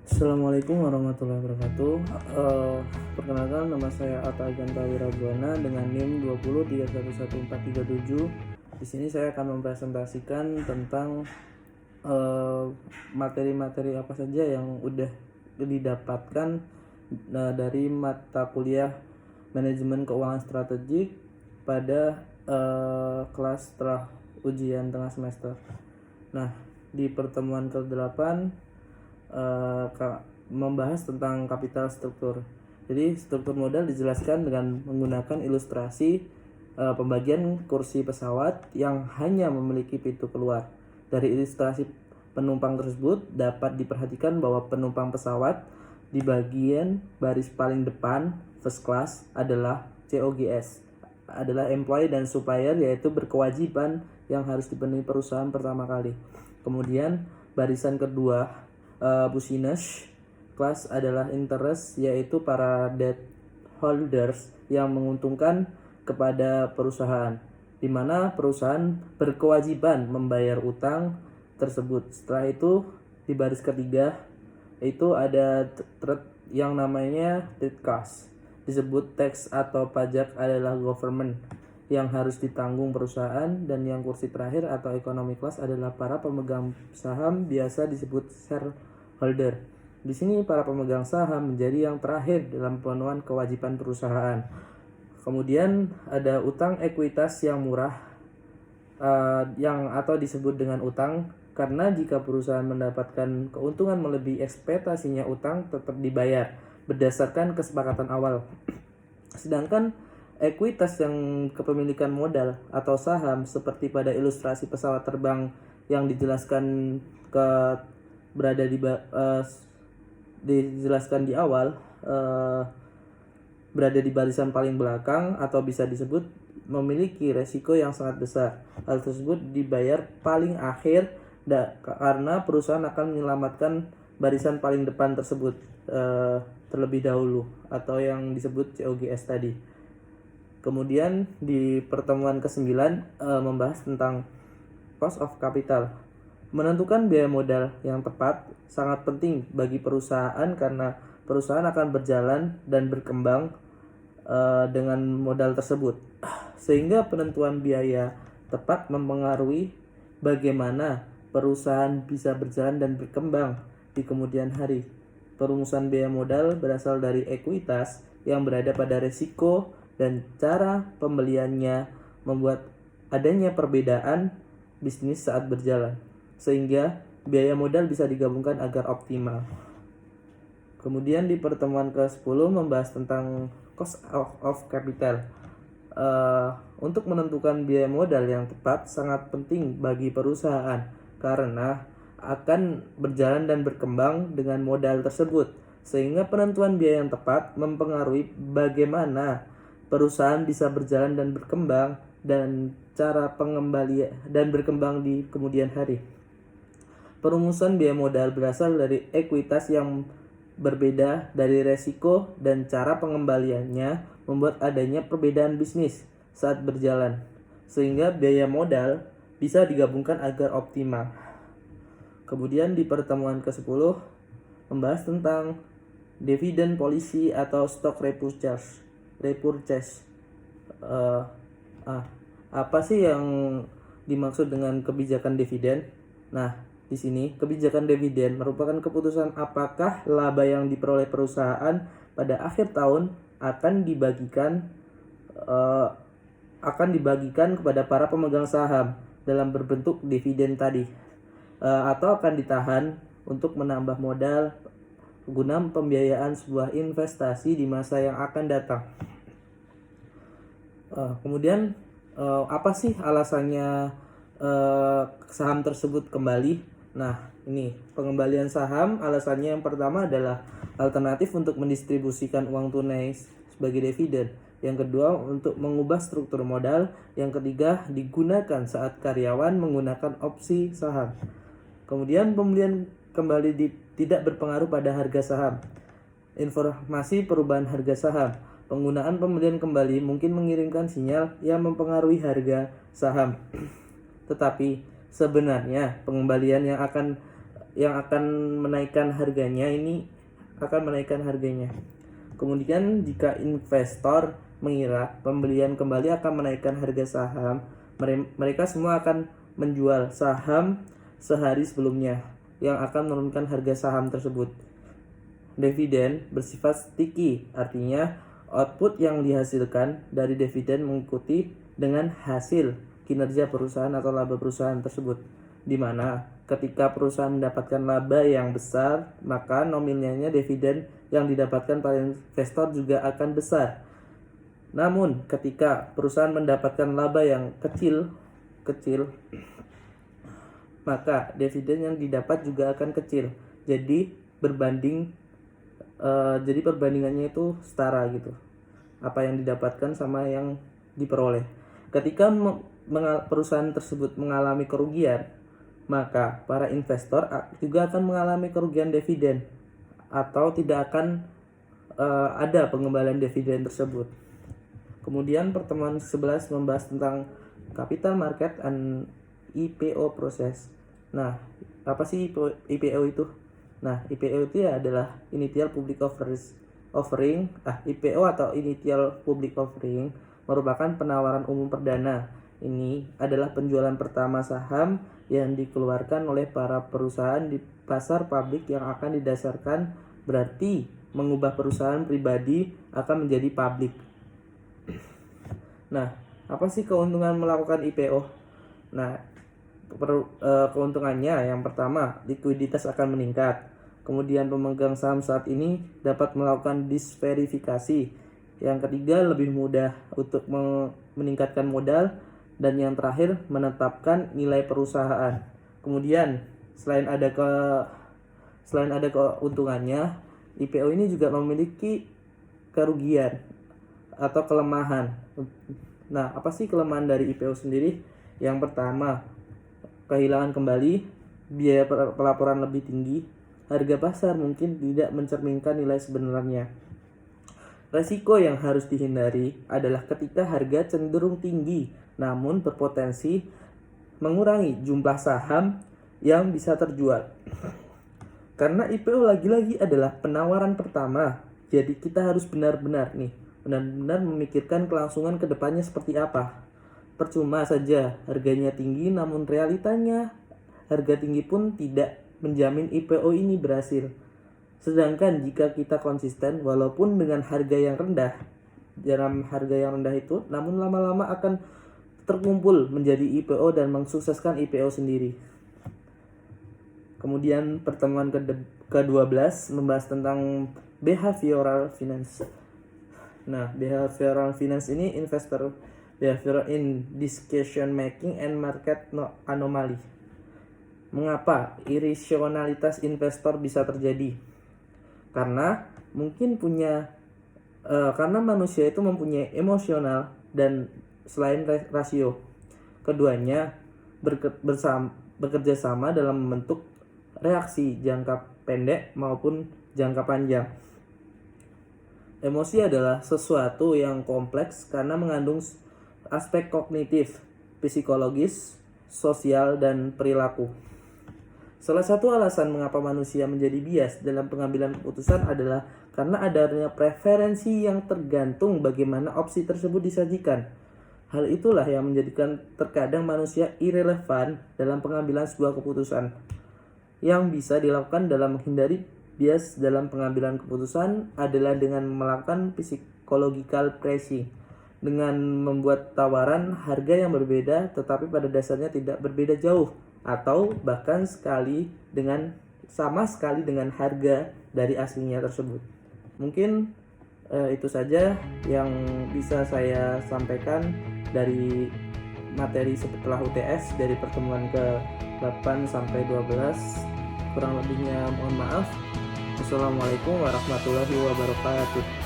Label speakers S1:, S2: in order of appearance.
S1: Assalamualaikum warahmatullahi wabarakatuh. Perkenalkan, nama saya Atta Aganta Wirabuana dengan NIM 203111437. Di sini saya akan mempresentasikan tentang materi-materi apa saja yang udah didapatkan dari mata kuliah manajemen keuangan strategik pada kelas setelah ujian tengah semester. Nah, di pertemuan ke-8 membahas tentang kapital struktur. Jadi struktur modal dijelaskan dengan menggunakan ilustrasi pembagian kursi pesawat yang hanya memiliki pintu keluar. Dari ilustrasi penumpang tersebut dapat diperhatikan bahwa penumpang pesawat di bagian baris paling depan first class adalah COGS, adalah employee dan supplier, yaitu berkewajiban yang harus dipenuhi perusahaan pertama kali. Kemudian barisan kedua business class adalah interest, yaitu para debt holders yang menguntungkan kepada perusahaan, di mana perusahaan berkewajiban membayar utang tersebut. Setelah itu di baris ketiga itu ada yang namanya trade cost, disebut tax atau pajak adalah government yang harus ditanggung perusahaan, dan yang kursi terakhir atau economy class adalah para pemegang saham, biasa disebut shareholder. Di sini para pemegang saham menjadi yang terakhir dalam pemenuhan kewajiban perusahaan. Kemudian ada utang ekuitas yang murah, yang atau disebut dengan utang, karena jika perusahaan mendapatkan keuntungan melebihi ekspektasinya, utang tetap dibayar berdasarkan kesepakatan awal. Sedangkan ekuitas yang kepemilikan modal atau saham, seperti pada ilustrasi pesawat terbang yang dijelaskan dijelaskan di awal, berada di barisan paling belakang atau bisa disebut memiliki resiko yang sangat besar. Hal tersebut dibayar paling akhir karena perusahaan akan menyelamatkan barisan paling depan tersebut terlebih dahulu, atau yang disebut COGS tadi. Kemudian di pertemuan ke-9 membahas tentang cost of capital. Menentukan biaya modal yang tepat sangat penting bagi perusahaan, karena perusahaan akan berjalan dan berkembang dengan modal tersebut. Sehingga penentuan biaya tepat mempengaruhi bagaimana perusahaan bisa berjalan dan berkembang di kemudian hari. Perumusan biaya modal berasal dari ekuitas yang berada pada risiko dan cara pembeliannya, membuat adanya perbedaan bisnis saat berjalan, sehingga biaya modal bisa digabungkan agar optimal. Kemudian di pertemuan ke-10 membahas tentang cost of capital. Untuk menentukan biaya modal yang tepat sangat penting bagi perusahaan, karena akan berjalan dan berkembang dengan modal tersebut, sehingga penentuan biaya yang tepat mempengaruhi bagaimana perusahaan bisa berjalan dan berkembang, dan cara pengembalian dan berkembang di kemudian hari. Perumusan biaya modal berasal dari ekuitas yang berbeda dari resiko, dan cara pengembaliannya membuat adanya perbedaan bisnis saat berjalan, sehingga biaya modal bisa digabungkan agar optimal. Kemudian di pertemuan ke-10 membahas tentang dividend policy atau stock repurchase. Apa sih yang dimaksud dengan kebijakan dividen? Nah, di sini kebijakan dividen merupakan keputusan apakah laba yang diperoleh perusahaan pada akhir tahun akan dibagikan kepada para pemegang saham dalam berbentuk dividen tadi, atau akan ditahan untuk menambah modal guna pembiayaan sebuah investasi di masa yang akan datang. Kemudian apa sih alasannya saham tersebut kembali? Nah, ini pengembalian saham, alasannya yang pertama adalah alternatif untuk mendistribusikan uang tunai sebagai dividen. Yang kedua, untuk mengubah struktur modal. Yang ketiga, digunakan saat karyawan menggunakan opsi saham. Kemudian pembelian kembali tidak berpengaruh pada harga saham. Informasi perubahan harga saham. Penggunaan pembelian kembali mungkin mengirimkan sinyal yang mempengaruhi harga saham. Tetapi sebenarnya pengembalian yang akan yang akan menaikkan harganya ini akan menaikkan harganya. Kemudian jika investor mengira pembelian kembali akan menaikkan harga saham, mereka semua akan menjual saham sehari sebelumnya yang akan menurunkan harga saham tersebut. Dividen bersifat sticky, artinya output yang dihasilkan dari dividen mengikuti dengan hasil kinerja perusahaan atau laba perusahaan tersebut, di mana ketika perusahaan mendapatkan laba yang besar, maka nominalnya dividen yang didapatkan para investor juga akan besar. Namun ketika perusahaan mendapatkan laba yang kecil, maka dividen yang didapat juga akan kecil. Jadi perbandingannya itu setara gitu. Apa yang didapatkan sama yang diperoleh. Ketika perusahaan tersebut mengalami kerugian, maka para investor juga akan mengalami kerugian dividen atau tidak akan ada pengembalian dividen tersebut. Kemudian pertemuan 11 membahas tentang capital market and IPO proses. Nah, apa sih IPO itu? Nah, IPO itu ya adalah Initial Public Offering. IPO atau Initial Public Offering merupakan penawaran umum perdana. Ini adalah penjualan pertama saham yang dikeluarkan oleh para perusahaan di pasar publik yang akan didasarkan, berarti mengubah perusahaan pribadi akan menjadi publik. Nah, apa sih keuntungan melakukan IPO? Nah, keuntungannya yang pertama, likuiditas akan meningkat. Kemudian pemegang saham saat ini dapat melakukan disverifikasi. Yang ketiga, lebih mudah untuk meningkatkan modal. Dan yang terakhir, menetapkan nilai perusahaan. Kemudian selain ada keuntungannya, IPO ini juga memiliki kerugian atau kelemahan. Nah, apa sih kelemahan dari IPO sendiri? Yang pertama, kehilangan kembali, biaya pelaporan lebih tinggi, harga pasar mungkin tidak mencerminkan nilai sebenarnya. Resiko yang harus dihindari adalah ketika harga cenderung tinggi, namun berpotensi mengurangi jumlah saham yang bisa terjual. Karena IPO lagi-lagi adalah penawaran pertama, jadi kita harus benar-benar memikirkan kelangsungan ke depannya seperti apa. Percuma saja harganya tinggi, namun realitanya harga tinggi pun tidak menjamin IPO ini berhasil. Sedangkan jika kita konsisten walaupun dengan harga yang rendah, dalam harga yang rendah itu, namun lama-lama akan terkumpul menjadi IPO dan mensukseskan IPO sendiri. Kemudian pertemuan ke-12 membahas tentang behavioral finance. Nah, behavioral finance ini investor behavioral in decision making and market anomaly. Mengapa irasionalitas investor bisa terjadi? Karena karena manusia itu mempunyai emosional dan selain rasio. Keduanya bekerja sama dalam membentuk reaksi jangka pendek maupun jangka panjang. Emosi adalah sesuatu yang kompleks karena mengandung aspek kognitif, psikologis, sosial, dan perilaku. Salah satu alasan mengapa manusia menjadi bias dalam pengambilan keputusan adalah karena adanya preferensi yang tergantung bagaimana opsi tersebut disajikan. Hal itulah yang menjadikan terkadang manusia irrelevan dalam pengambilan sebuah keputusan. Yang bisa dilakukan dalam menghindari bias dalam pengambilan keputusan adalah dengan melakukan psychological pricing, dengan membuat tawaran harga yang berbeda tetapi pada dasarnya tidak berbeda jauh, atau bahkan sama sekali dengan harga dari aslinya tersebut. Mungkin itu saja yang bisa saya sampaikan dari materi setelah UTS dari pertemuan ke-8 sampai 12. Kurang lebihnya mohon maaf. Wassalamualaikum warahmatullahi wabarakatuh.